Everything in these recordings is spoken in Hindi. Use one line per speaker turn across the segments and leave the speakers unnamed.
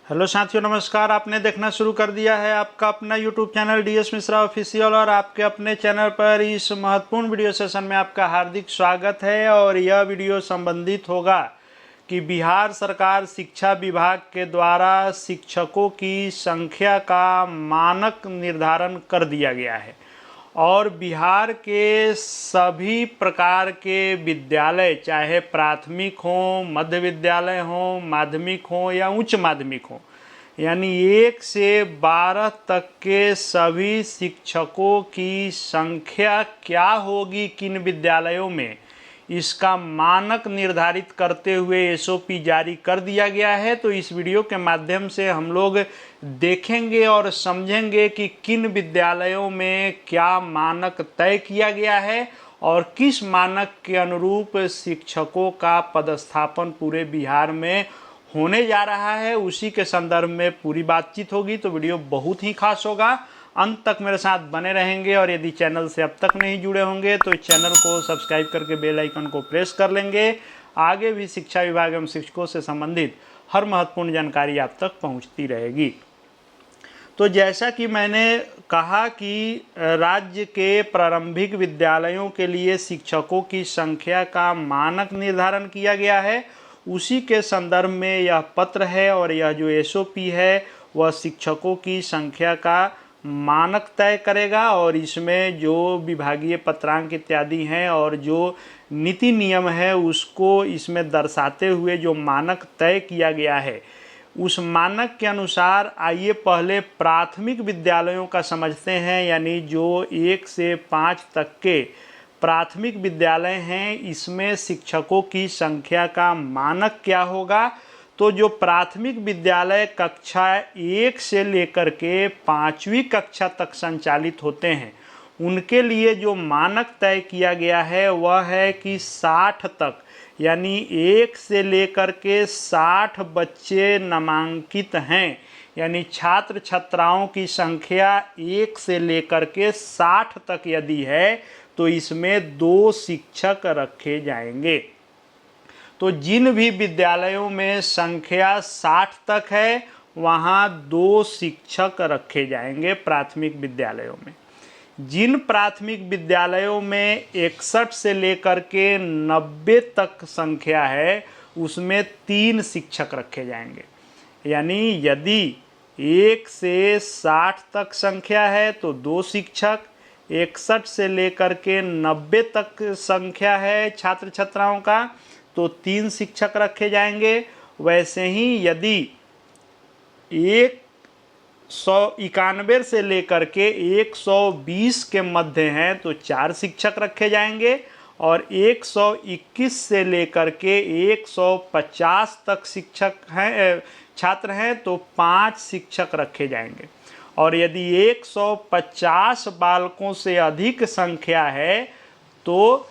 हेलो साथियों, नमस्कार। आपने देखना शुरू कर दिया है आपका अपना YouTube channel DS Mishra official और आपके अपने चैनल पर इस महत्वपूर्ण वीडियो सेशन में आपका हार्दिक स्वागत है। और यह वीडियो संबंधित होगा कि बिहार सरकार शिक्षा विभाग के द्वारा शिक्षकों की संख्या का मानक निर्धारण कर दिया गया है और बिहार के सभी प्रकार के विद्यालय, चाहे प्राथमिक हों, मध्य विद्यालय हों, माध्यमिक हों या उच्च माध्यमिक हों, यानी 1 से 12 तक के सभी शिक्षकों की संख्या क्या होगी किन विद्यालयों में, इसका मानक निर्धारित करते हुए एसओपी जारी कर दिया गया है। तो इस वीडियो के माध्यम से हम लोग देखेंगे और समझेंगे कि किन विद्यालयों में क्या मानक तय किया गया है और किस मानक के अनुरूप शिक्षकों का पदस्थापन पूरे बिहार में होने जा रहा है। उसी के संदर्भ में पूरी बातचीत होगी। तो वीडियो बहुत ही खास होगा, अंत तक मेरे साथ बने रहेंगे। और यदि चैनल से अब तक नहीं जुड़े होंगे तो इस चैनल को सब्सक्राइब करके बेल आइकन को प्रेस कर लेंगे। आगे भी शिक्षा विभाग एवं शिक्षकों से संबंधित हर महत्वपूर्ण जानकारी आप तक पहुंचती रहेगी। तो जैसा कि मैंने कहा कि राज्य के प्रारंभिक विद्यालयों के लिए शिक्षकों की संख्या का मानक निर्धारण किया गया है, उसी के संदर्भ में यह पत्र है। और यह जो एसओपी है वह शिक्षकों की संख्या का मानक तय करेगा और इसमें जो विभागीय पत्रांक इत्यादि हैं और जो नीति नियम है उसको इसमें दर्शाते हुए जो मानक तय किया गया है, उस मानक के अनुसार आइए पहले प्राथमिक विद्यालयों का समझते हैं। यानी जो 1 से 5 तक के प्राथमिक विद्यालय हैं, इसमें शिक्षकों की संख्या का मानक क्या होगा। तो जो प्राथमिक विद्यालय कक्षा 1 से लेकर के 5वीं कक्षा तक संचालित होते हैं, उनके लिए जो मानक तय किया गया है वह है कि 60 तक, यानी 1 से लेकर के 60 बच्चे नामांकित हैं। यानी छात्र छात्राओं की संख्या 1 से लेकर के 60 तक यदि है तो इसमें 2 शिक्षक रखे जाएंगे। तो जिन भी विद्यालयों में संख्या 60 तक है वहाँ 2 शिक्षक रखे जाएंगे प्राथमिक विद्यालयों में। जिन प्राथमिक विद्यालयों में 61 से लेकर के 90 तक संख्या है उसमें 3 शिक्षक रखे जाएंगे। यानी यदि 1 से 60 तक संख्या है तो 2 शिक्षक, 61 से लेकर के 90 तक संख्या है छात्र छात्राओं का तो 3 शिक्षक रखे जाएंगे। वैसे ही यदि 191 से लेकर के 120 के मध्य हैं तो 4 शिक्षक रखे जाएंगे और 121 से लेकर के 150 तक शिक्षक हैं, छात्र हैं तो 5 शिक्षक रखे जाएंगे। और यदि 150 बालकों से अधिक संख्या है तो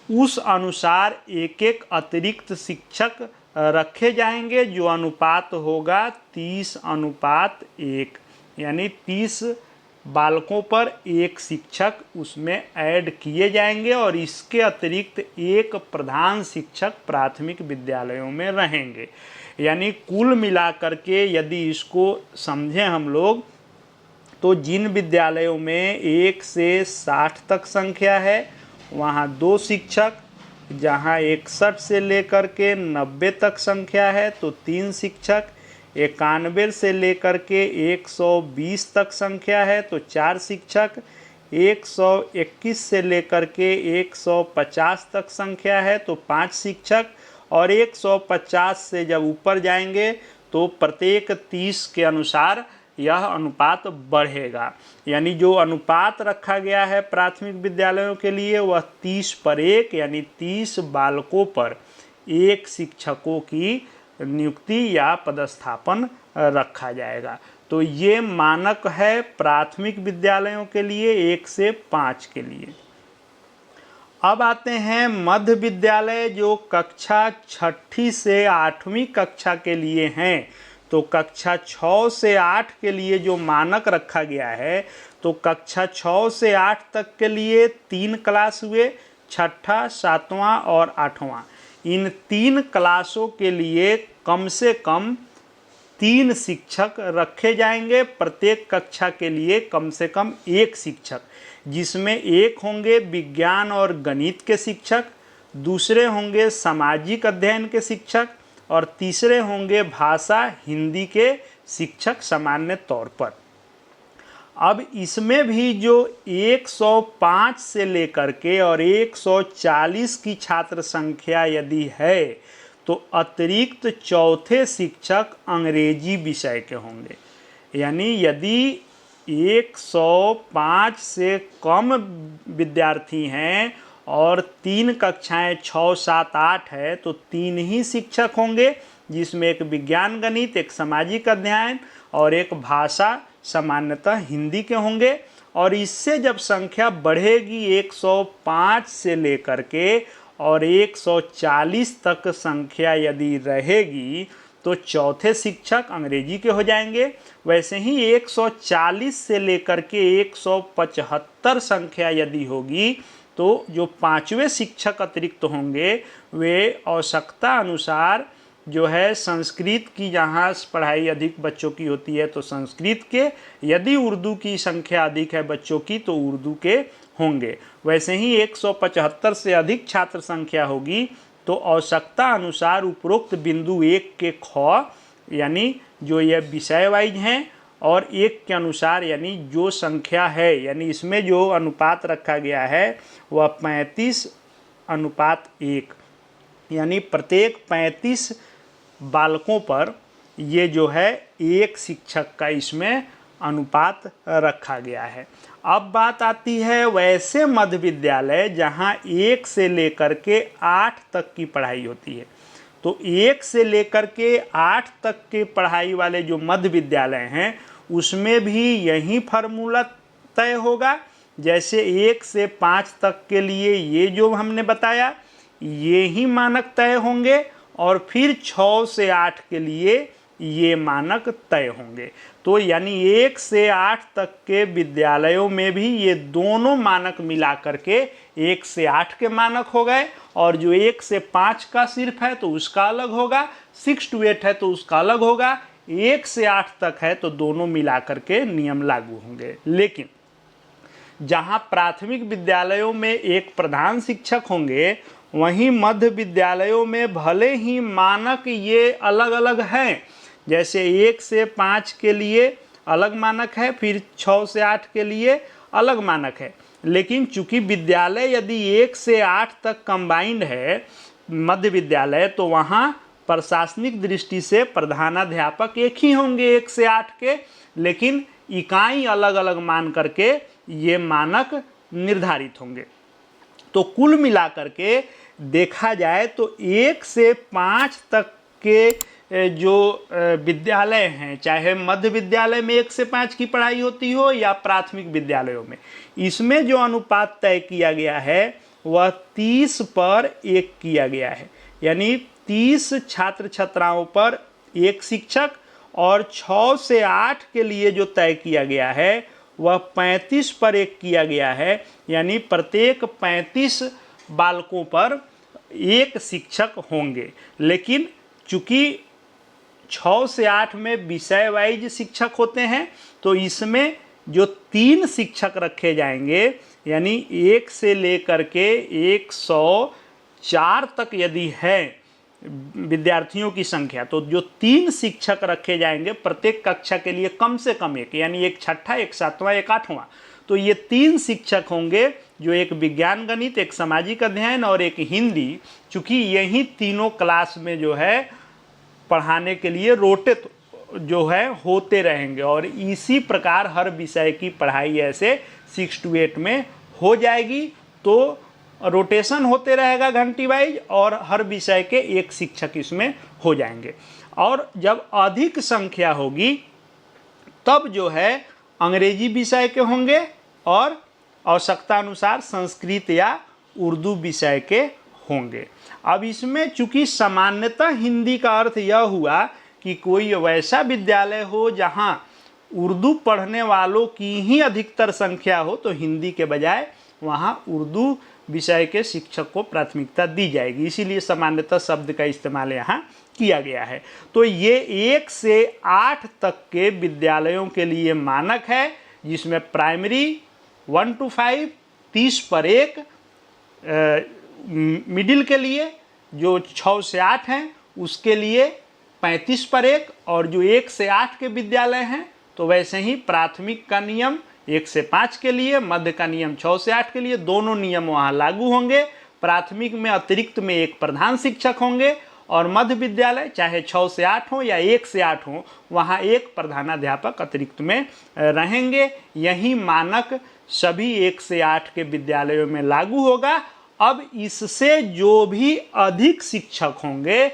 उस अनुसार एक एक अतिरिक्त शिक्षक रखे जाएंगे, जो अनुपात होगा 30:1, यानी 30 बालकों पर 1 शिक्षक उसमें ऐड किए जाएंगे। और इसके अतिरिक्त 1 प्रधान शिक्षक प्राथमिक विद्यालयों में रहेंगे। यानी कुल मिलाकर के यदि इसको समझें हम लोग तो जिन विद्यालयों में 1 से 60 तक संख्या है वहाँ 2 शिक्षक, जहाँ 61 से लेकर के 90 तक संख्या है तो 3 शिक्षक, 91 से लेकर के 120 तक संख्या है तो 4 शिक्षक, 121 से लेकर के 150 तक संख्या है तो 5 शिक्षक और 150 से जब ऊपर जाएंगे तो प्रत्येक 30 के अनुसार यह अनुपात बढ़ेगा। यानी जो अनुपात रखा गया है प्राथमिक विद्यालयों के लिए वह 30:1, यानी 30 बालकों पर 1 शिक्षकों की नियुक्ति या पदस्थापन रखा जाएगा। तो ये मानक है प्राथमिक विद्यालयों के लिए 1 से 5 के लिए। अब आते हैं मध्य विद्यालय जो कक्षा 6ठी से 8वीं कक्षा के लिए हैं। तो कक्षा 6 से 8 के लिए जो मानक रखा गया है तो कक्षा 6 से 8 तक के लिए 3 क्लास हुए, 6ठा, 7वां और 8वां। इन 3 क्लासों के लिए कम से कम 3 शिक्षक रखे जाएंगे, प्रत्येक कक्षा के लिए कम से कम 1 शिक्षक, जिसमें एक होंगे विज्ञान और गणित के शिक्षक, दूसरे होंगे सामाजिक अध्ययन के शिक्षक और तीसरे होंगे भाषा हिंदी के शिक्षक सामान्य तौर पर। अब इसमें भी जो 105 से लेकर के और 140 की छात्र संख्या यदि है तो अतिरिक्त चौथे शिक्षक अंग्रेजी विषय के होंगे। यानी यदि 105 से कम विद्यार्थी हैं और 3 कक्षाएं 6, 7, 8 है तो 3 ही शिक्षक होंगे, जिसमें एक विज्ञान गणित, एक सामाजिक अध्ययन और एक भाषा सामान्यतः हिंदी के होंगे। और इससे जब संख्या बढ़ेगी 105 से लेकर के और 140 तक संख्या यदि रहेगी तो चौथे शिक्षक अंग्रेजी के हो जाएंगे। वैसे ही 140 से लेकर के 175 संख्या यदि होगी तो जो 5वें शिक्षक अतिरिक्त होंगे वे आवश्यकता अनुसार जो है संस्कृत की, जहाँ पढ़ाई अधिक बच्चों की होती है तो संस्कृत के, यदि उर्दू की संख्या अधिक है बच्चों की तो उर्दू के होंगे। वैसे ही 175 से अधिक छात्र संख्या होगी तो आवश्यकता अनुसार उपरोक्त बिंदु 1 के ख, यानी जो ये विषय वाइज हैं, और 1 के अनुसार यानी जो संख्या है, यानी इसमें जो अनुपात रखा गया है वह 35:1, यानी प्रत्येक 35 बालकों पर ये जो है 1 शिक्षक का इसमें अनुपात रखा गया है। अब बात आती है वैसे मध्य विद्यालय जहाँ 1 से लेकर के 8 तक की पढ़ाई होती है। तो 1 से लेकर के 8 तक के पढ़ाई वाले जो मध्य विद्यालय हैं उसमें भी यही फार्मूला तय होगा। जैसे 1 से 5 तक के लिए ये जो हमने बताया ये ही मानक तय होंगे और फिर 6 से 8 के लिए ये मानक तय होंगे। तो यानी 1 से 8 तक के विद्यालयों में भी ये दोनों मानक मिला करके 1 से 8 के मानक हो गए, और जो 1 से 5 का सिर्फ है तो उसका अलग होगा, 6 to 8 है तो उसका अलग होगा, 1 से 8 तक है तो दोनों मिला करके नियम लागू होंगे। लेकिन जहाँ प्राथमिक विद्यालयों में एक प्रधान शिक्षक होंगे वहीं मध्य विद्यालयों में भले ही मानक ये अलग अलग हैं, जैसे 1 से 5 के लिए अलग मानक है, फिर 6 से 8 के लिए अलग मानक है, लेकिन चूंकि विद्यालय यदि 1 से 8 तक कंबाइंड है मध्य विद्यालय तो वहाँ प्रशासनिक दृष्टि से प्रधानाध्यापक एक ही होंगे 1 से 8 के, लेकिन इकाई अलग अलग मान करके ये मानक निर्धारित होंगे। तो कुल मिलाकर के देखा जाए तो 1 से 5 तक के जो विद्यालय हैं, चाहे मध्य विद्यालय में 1 से 5 की पढ़ाई होती हो या प्राथमिक विद्यालयों में, इसमें जो अनुपात तय किया गया है वह 30 पर 1 किया गया है। यानी 30 छात्र छात्राओं पर 1 शिक्षक, और 6 से 8 के लिए जो तय किया गया है वह 35 पर 1 किया गया है। यानी प्रत्येक 35 बालकों पर 1 शिक्षक होंगे। लेकिन चूंकि 6 से 8 में विषय वाइज शिक्षक होते हैं तो इसमें जो 3 शिक्षक रखे जाएंगे, यानी 1 से लेकर के 104 तक यदि है विद्यार्थियों की संख्या, तो जो 3 शिक्षक रखे जाएंगे प्रत्येक कक्षा के लिए कम से कम 1, यानी एक 6ठा, एक 7वां, एक 8वां, तो ये 3 शिक्षक होंगे जो एक विज्ञान गणित, एक सामाजिक अध्ययन और एक हिंदी, चूँकि यही तीनों क्लास में जो है पढ़ाने के लिए रोटेट जो है होते रहेंगे, और इसी प्रकार हर विषय की पढ़ाई ऐसे 6 to 8 में हो जाएगी। तो रोटेशन होते रहेगा घंटी वाइज और हर विषय के 1 शिक्षक इसमें हो जाएंगे। और जब अधिक संख्या होगी तब जो है अंग्रेजी विषय के होंगे और आवश्यकता अनुसार संस्कृत या उर्दू विषय के होंगे। अब इसमें चूंकि सामान्यतः हिंदी का अर्थ यह हुआ कि कोई वैसा विद्यालय हो जहां उर्दू पढ़ने वालों की ही अधिकतर संख्या हो तो हिंदी के बजाय वहाँ उर्दू विषय के शिक्षक को प्राथमिकता दी जाएगी। इसीलिए सामान्यतः शब्द का इस्तेमाल यहाँ किया गया है। तो ये 1 से 8 तक के विद्यालयों के लिए मानक है, जिसमें प्राइमरी 1 to 5 30 पर 1, मिडिल के लिए जो 6 से 8 हैं उसके लिए 35 पर 1, और जो 1 से 8 के विद्यालय हैं तो वैसे ही प्राथमिक का नियम 1 से 5 के लिए, मध्य का नियम 6 से 8 के लिए, दोनों नियम वहाँ लागू होंगे। प्राथमिक में अतिरिक्त में एक प्रधान शिक्षक होंगे, और मध्य विद्यालय चाहे 6 से 8 हो या 1 से 8 हो, वहाँ एक प्रधानाध्यापक अतिरिक्त में रहेंगे। यही मानक सभी 1 से 8 के विद्यालयों में लागू होगा। अब इससे जो भी अधिक शिक्षक होंगे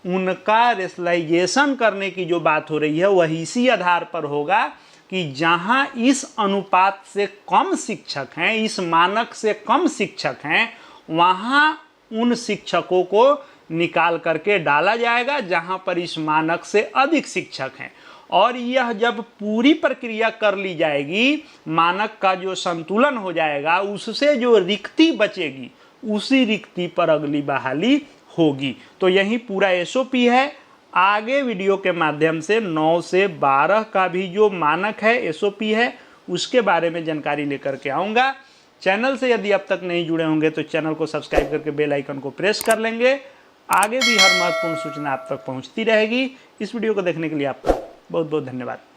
उनका रेशनलाइजेशन करने की जो बात हो रही है वह इसी आधार पर होगा कि जहां इस अनुपात से कम शिक्षक हैं, इस मानक से कम शिक्षक हैं, वहां उन शिक्षकों को निकाल करके डाला जाएगा जहां पर इस मानक से अधिक शिक्षक हैं। और यह जब पूरी प्रक्रिया कर ली जाएगी, मानक का जो संतुलन हो जाएगा, उससे जो रिक्ति बचेगी उसी रिक्ति पर अगली बहाली होगी। तो यही पूरा एसओपी है। आगे वीडियो के माध्यम से 9 से 12 का भी जो मानक है, एसओपी है, उसके बारे में जानकारी लेकर के आऊँगा। चैनल से यदि अब तक नहीं जुड़े होंगे तो चैनल को सब्सक्राइब करके बेल आइकन को प्रेस कर लेंगे। आगे भी हर महत्वपूर्ण सूचना आप तक पहुंचती रहेगी। इस वीडियो को देखने के लिए आपका बहुत बहुत धन्यवाद।